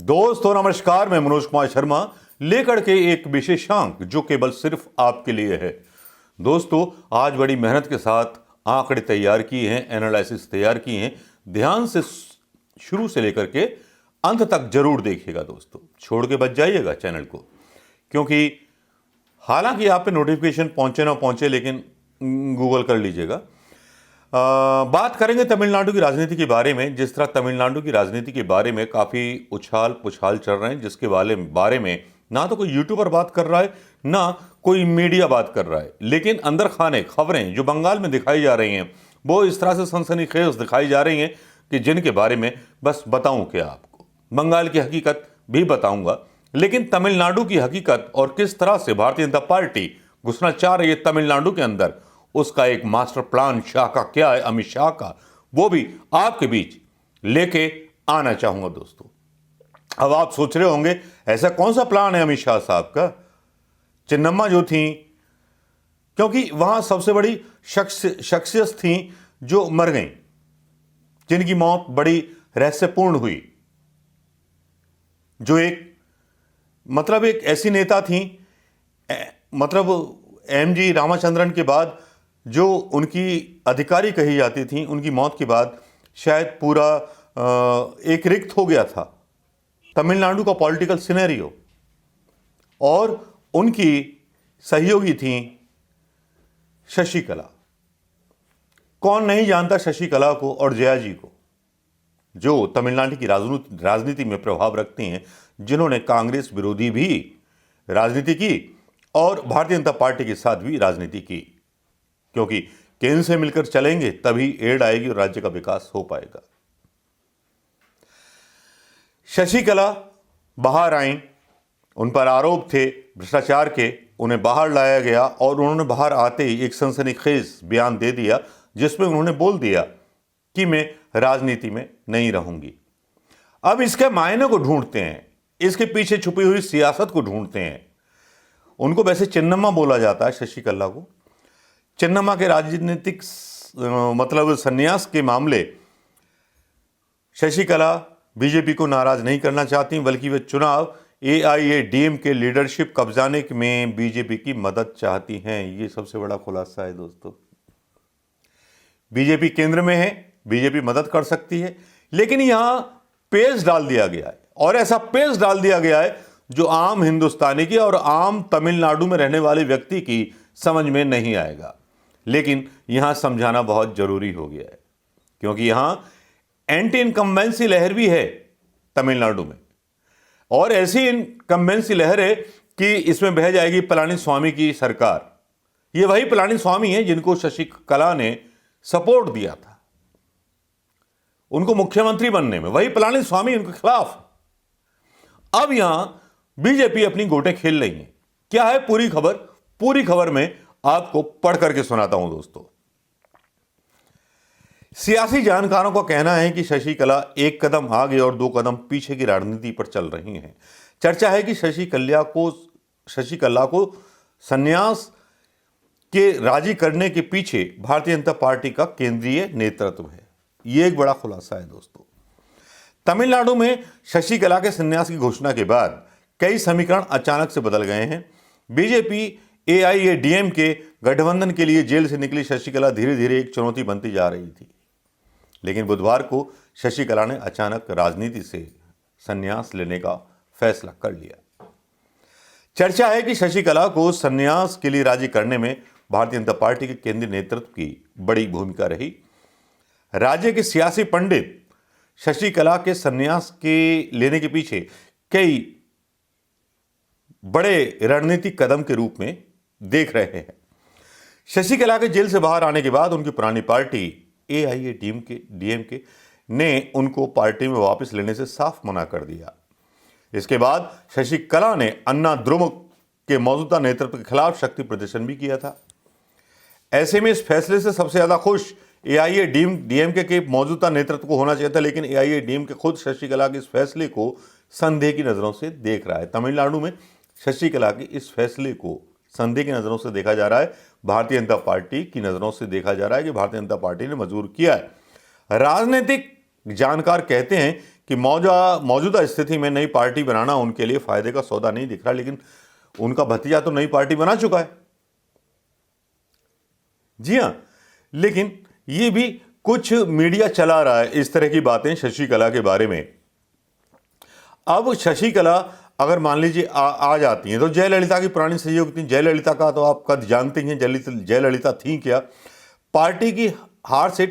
दोस्तों नमस्कार, मैं मनोज कुमार शर्मा लेकर के एक विशेषांक जो केवल सिर्फ आपके लिए है। दोस्तों आज बड़ी मेहनत के साथ आंकड़े तैयार किए हैं, एनालिसिस तैयार किए हैं। ध्यान से शुरू से लेकर के अंत तक जरूर देखिएगा दोस्तों, छोड़ के बच जाइएगा चैनल को, क्योंकि हालांकि आप पे नोटिफिकेशन पहुंचे ना पहुंचे, लेकिन गूगल कर लीजिएगा। बात करेंगे तमिलनाडु की राजनीति के बारे में। जिस तरह तमिलनाडु की राजनीति के बारे में काफ़ी उछाल पुछाल चल रहे हैं, जिसके बारे में ना तो कोई यूट्यूबर बात कर रहा है ना कोई मीडिया बात कर रहा है, लेकिन अंदर खाने खबरें जो बंगाल में दिखाई जा रही हैं वो इस तरह से सनसनीखेज दिखाई जा रही हैं कि जिनके बारे में बस बताऊं क्या आपको। बंगाल की हकीकत भी बताऊंगा, लेकिन तमिलनाडु की हकीकत और किस तरह से भारतीय जनता पार्टी घुसना चाह रही है तमिलनाडु के अंदर, उसका एक मास्टर प्लान शाह का क्या है, अमित शाह का, वो भी आपके बीच लेके आना चाहूंगा दोस्तों। अब आप सोच रहे होंगे ऐसा कौन सा प्लान है अमित शाह साहब का। चिन्नम्मा जो थी, क्योंकि वहां सबसे बड़ी शख्सियत थी जो मर गई, जिनकी मौत बड़ी रहस्यपूर्ण हुई, जो एक ऐसी नेता थी, एम.जी. रामचंद्रन के बाद जो उनकी अधिकारी कही जाती थी, उनकी मौत के बाद शायद पूरा एक रिक्त हो गया था तमिलनाडु का पॉलिटिकल सिनेरियो। और उनकी सहयोगी थी शशिकला। कौन नहीं जानता शशिकला को और जया जी को, जो तमिलनाडु की राजनीति में प्रभाव रखती हैं, जिन्होंने कांग्रेस विरोधी भी राजनीति की और भारतीय जनता पार्टी के साथ भी राजनीति की, क्योंकि केंद्र से मिलकर चलेंगे तभी एड आएगी और राज्य का विकास हो पाएगा। शशिकला बाहर आई, उन पर आरोप थे भ्रष्टाचार के, उन्हें बाहर लाया गया और उन्होंने बाहर आते ही एक सनसनीखेज बयान दे दिया, जिसमें उन्होंने बोल दिया कि मैं राजनीति में नहीं रहूंगी। अब इसके मायने को ढूंढते हैं, इसके पीछे छुपी हुई सियासत को ढूंढते हैं। उनको वैसे चिन्नम्मा बोला जाता है, शशिकला को। चिन्नम्मा के राजनीतिक संन्यास के मामले, शशिकला बीजेपी को नाराज नहीं करना चाहती, बल्कि वे चुनाव AIADMK लीडरशिप कब्जाने में बीजेपी की मदद चाहती हैं। ये सबसे बड़ा खुलासा है दोस्तों। बीजेपी केंद्र में है, बीजेपी मदद कर सकती है, लेकिन यहां पेच डाल दिया गया है, और ऐसा पेच डाल दिया गया है जो आम हिंदुस्तानी की और आम तमिलनाडु में रहने वाले व्यक्ति की समझ में नहीं आएगा। लेकिन यहां समझाना बहुत जरूरी हो गया है, क्योंकि यहां एंटी इनकम्बेंसी लहर भी है तमिलनाडु में, और ऐसी इनकम्बेंसी लहर है कि इसमें बह जाएगी पलानीस्वामी की सरकार। ये वही पलानीस्वामी है जिनको शशिकला ने सपोर्ट दिया था उनको मुख्यमंत्री बनने में, वही पलानीस्वामी उनके खिलाफ। अब यहां बीजेपी अपनी गोटे खेल रही है। क्या है पूरी खबर में आपको पढ़ करके सुनाता हूं दोस्तों। सियासी जानकारों का कहना है कि शशिकला एक कदम आगे और 2 कदम पीछे की राजनीति पर चल रही हैं। चर्चा है कि शशिकला को संन्यास के राजी करने के पीछे भारतीय जनता पार्टी का केंद्रीय नेतृत्व है। यह एक बड़ा खुलासा है दोस्तों। तमिलनाडु में शशिकला के संन्यास की घोषणा के बाद कई समीकरण अचानक से बदल गए हैं। बीजेपी AIADMK गठबंधन के लिए जेल से निकली शशिकला धीरे धीरे एक चुनौती बनती जा रही थी, लेकिन बुधवार को शशिकला ने अचानक राजनीति से संन्यास लेने का फैसला कर लिया। चर्चा है कि शशिकला को संन्यास के लिए राजी करने में भारतीय जनता पार्टी के केंद्रीय नेतृत्व की बड़ी भूमिका रही। राज्य के सियासी पंडित शशिकला के संन्यास के लेने के पीछे कई बड़े रणनीतिक कदम के रूप में देख रहे हैं। शशिकला के जेल से बाहर आने के बाद उनकी पुरानी पार्टी AIADMK ने उनको पार्टी में वापस लेने से साफ मना कर दिया। इसके बाद शशिकला ने अन्ना द्रमुक के मौजूदा नेतृत्व के खिलाफ शक्ति प्रदर्शन भी किया था। ऐसे में इस फैसले से सबसे ज्यादा खुश AIADMK के मौजूदा नेतृत्व को होना चाहिए था, लेकिन AIADMK खुद शशिकला के इस फैसले को संदेह की नजरों से देख रहा है। तमिलनाडु में शशिकला के इस फैसले को संदेह की नजरों से देखा जा रहा है, भारतीय जनता पार्टी की नजरों से देखा जा रहा है कि भारतीय जनता पार्टी ने मंजूर किया है। राजनीतिक जानकार कहते हैं कि मौजूदा स्थिति में नई पार्टी बनाना उनके लिए फायदे का सौदा नहीं दिख रहा, लेकिन उनका भतीजा तो नई पार्टी बना चुका है। जी हां, लेकिन ये भी कुछ मीडिया चला रहा है इस तरह की बातें शशिकला के बारे में। अब शशिकला अगर मान लीजिए आ जाती हैं तो जयललिता की पुरानी सहयोगी थी। जयललिता का तो आप कद जानते हैं, जयललिता थी क्या, पार्टी की हार से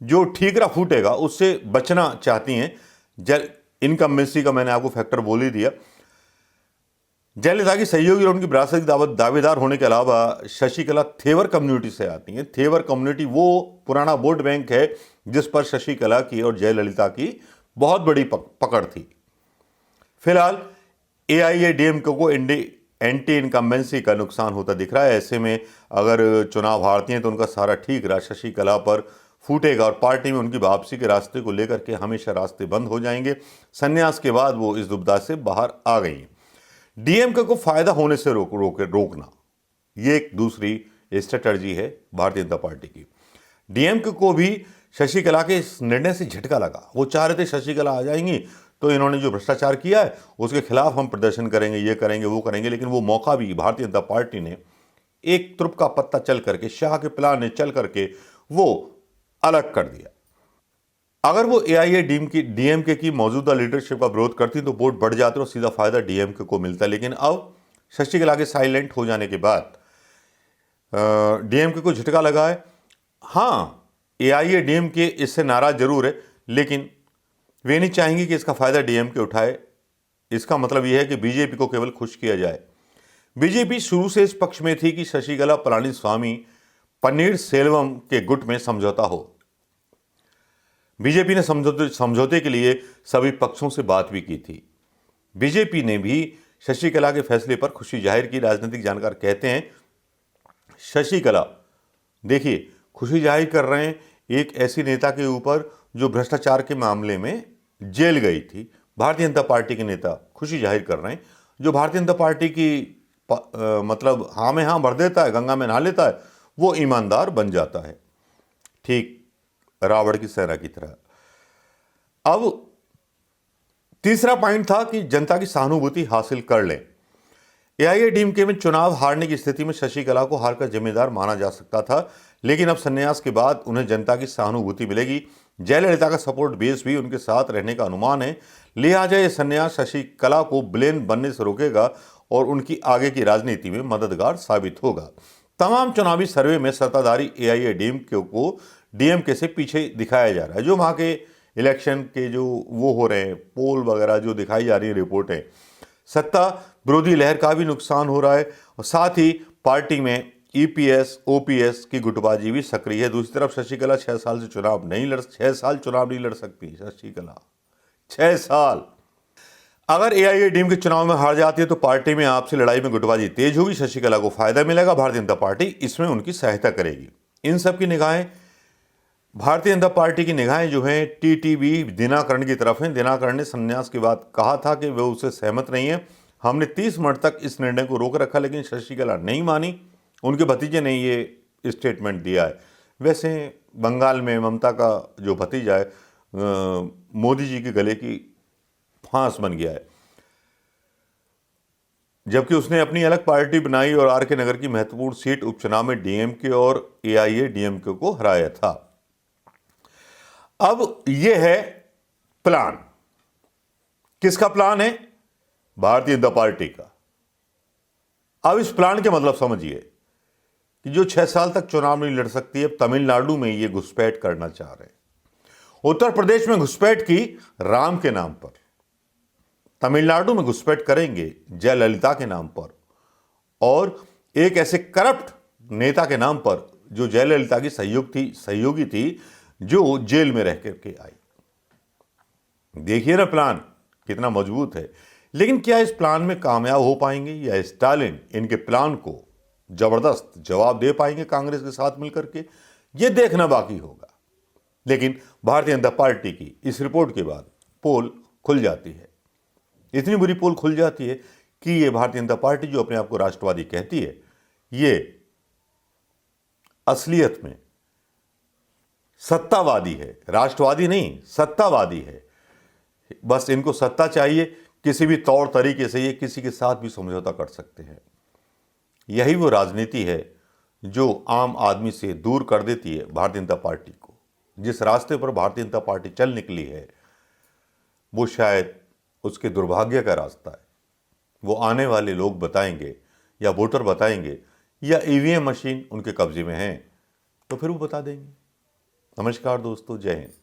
जो ठीकरा फूटेगा उससे बचना चाहती हैं। इनकम्बेंसी का मैंने आपको फैक्टर बोल ही दिया। जयललिता की सहयोगी और उनकी विरासत की दावेदार होने के अलावा शशिकला थेवर कम्युनिटी से आती हैं। थेवर कम्युनिटी वो पुराना वोट बैंक है जिस पर शशिकला की और जयललिता की बहुत बड़ी पकड़ थी। फिलहाल एआईएडीएमके को एंटी इनकम्बेंसी का नुकसान होता दिख रहा है। ऐसे में अगर चुनाव हारती हैं तो उनका सारा ठीकरा शशिकला पर फूटेगा और पार्टी में उनकी वापसी के रास्ते को लेकर के हमेशा रास्ते बंद हो जाएंगे। संन्यास के बाद वो इस दुविधा से बाहर आ गई हैं। डीएमके को फायदा होने से रोकना, ये एक दूसरी स्ट्रेटजी है भारतीय जनता पार्टी की। डीएमके को भी शशिकला के इस निर्णय से झटका लगा। वो चाह रहे थे शशिकला आ जाएंगी तो इन्होंने जो भ्रष्टाचार किया है उसके खिलाफ हम प्रदर्शन करेंगे, ये करेंगे, वो करेंगे, लेकिन वो मौका भी भारतीय जनता पार्टी ने एक तुरुप का पत्ता चल करके, शाह के प्लान ने चल करके वो अलग कर दिया। अगर वो एआईएडीएमके की मौजूदा लीडरशिप का विरोध करती तो वोट बढ़ जाते और सीधा फायदा डीएमके को मिलता, लेकिन अब शशिकला के साइलेंट हो जाने के बाद डीएमके को झटका लगा है। हाँ, एआईएडीएमके इससे नाराज जरूर है, लेकिन वे नहीं चाहेंगे कि इसका फायदा डीएमके उठाए। इसका मतलब यह है कि बीजेपी को केवल खुश किया जाए। बीजेपी शुरू से इस पक्ष में थी कि शशिकला पलानीस्वामी पन्नीर सेल्वम के गुट में समझौता हो। बीजेपी ने समझौते के लिए सभी पक्षों से बात भी की थी। बीजेपी ने भी शशिकला के फैसले पर खुशी जाहिर की। राजनीतिक जानकार कहते हैं शशिकला देखिए खुशी जाहिर कर रहे हैं एक ऐसी नेता के ऊपर जो भ्रष्टाचार के मामले में जेल गई थी। भारतीय जनता पार्टी के नेता खुशी जाहिर कर रहे हैं जो भारतीय जनता पार्टी की मतलब हाँ में हाँ भर देता है, गंगा में नहा लेता है, वो ईमानदार बन जाता है, ठीक रावण की सेना की तरह। अब तीसरा पॉइंट था कि जनता की सहानुभूति हासिल कर लें। एआईएडीएमके में चुनाव हारने की स्थिति में शशिकला को हार का जिम्मेदार माना जा सकता था, लेकिन अब संन्यास के बाद उन्हें जनता की सहानुभूति मिलेगी। जयललिता का सपोर्ट बेस भी उनके साथ रहने का अनुमान है, लिहाजा यह संन्यास शशिकला को ब्लेम बनने से रोकेगा और उनकी आगे की राजनीति में मददगार साबित होगा। तमाम चुनावी सर्वे में सत्ताधारी एआईएडीएमके को डीएमके से पीछे दिखाया जा रहा है। जो वहाँ के इलेक्शन के जो वो हो रहे हैं पोल वगैरह जो दिखाई जा रही है रिपोर्टें, सत्ता विरोधी लहर का भी नुकसान हो रहा है और साथ ही पार्टी में ईपीएस ओपीएस की गुटबाजी भी सक्रिय है। दूसरी तरफ शशिकला 6 साल से 6 साल चुनाव नहीं लड़ सकती शशिकला, 6 साल। अगर एआईएडीएमके के चुनाव में हार जाती है तो पार्टी में आपसी लड़ाई में गुटबाजी तेज होगी, शशिकला को फायदा मिलेगा, भारतीय जनता पार्टी इसमें उनकी सहायता करेगी। इन सब की निगाहें भारतीय जनता पार्टी की निगाहें जो हैं टीटीवी दिनाकरण की तरफ हैं। दिनाकरण ने संन्यास के बाद कहा था कि वे उससे सहमत नहीं है। हमने 30 मिनट तक इस निर्णय को रोक रखा, लेकिन शशिकला नहीं मानी। उनके भतीजे ने ये स्टेटमेंट दिया है। वैसे बंगाल में ममता का जो भतीजा है मोदी जी के गले की फांस बन गया है, जबकि उसने अपनी अलग पार्टी बनाई और आर के नगर की महत्वपूर्ण सीट उपचुनाव में डीएमके और एआईएडीएमके को हराया था। अब यह है प्लान। किसका प्लान है? भारतीय जनता पार्टी का। अब इस प्लान के मतलब समझिए कि जो 6 साल तक चुनाव नहीं लड़ सकती है, तमिलनाडु में ये घुसपैठ करना चाह रहे हैं। उत्तर प्रदेश में घुसपैठ की राम के नाम पर, तमिलनाडु में घुसपैठ करेंगे जयललिता के नाम पर और एक ऐसे करप्ट नेता के नाम पर जो जयललिता की सहयोगी थी जो जेल में रह करके आई। देखिए ना प्लान कितना मजबूत है। लेकिन क्या इस प्लान में कामयाब हो पाएंगे या स्टालिन इनके प्लान को जबरदस्त जवाब दे पाएंगे कांग्रेस के साथ मिलकर के? यह देखना बाकी होगा। लेकिन भारतीय जनता पार्टी की इस रिपोर्ट के बाद पोल खुल जाती है। इतनी बुरी पोल खुल जाती है कि ये भारतीय जनता पार्टी जो अपने आप को राष्ट्रवादी कहती है, ये असलियत में सत्तावादी है, राष्ट्रवादी नहीं, सत्तावादी है। बस इनको सत्ता चाहिए, किसी भी तौर तरीके से ये किसी के साथ भी समझौता कर सकते हैं। यही वो राजनीति है जो आम आदमी से दूर कर देती है भारतीय जनता पार्टी को। जिस रास्ते पर भारतीय जनता पार्टी चल निकली है वो शायद उसके दुर्भाग्य का रास्ता है। वो आने वाले लोग बताएंगे या वोटर बताएंगे या ईवीएम मशीन उनके कब्जे में है तो फिर वो बता देंगे। नमस्कार दोस्तों, जय हिंद।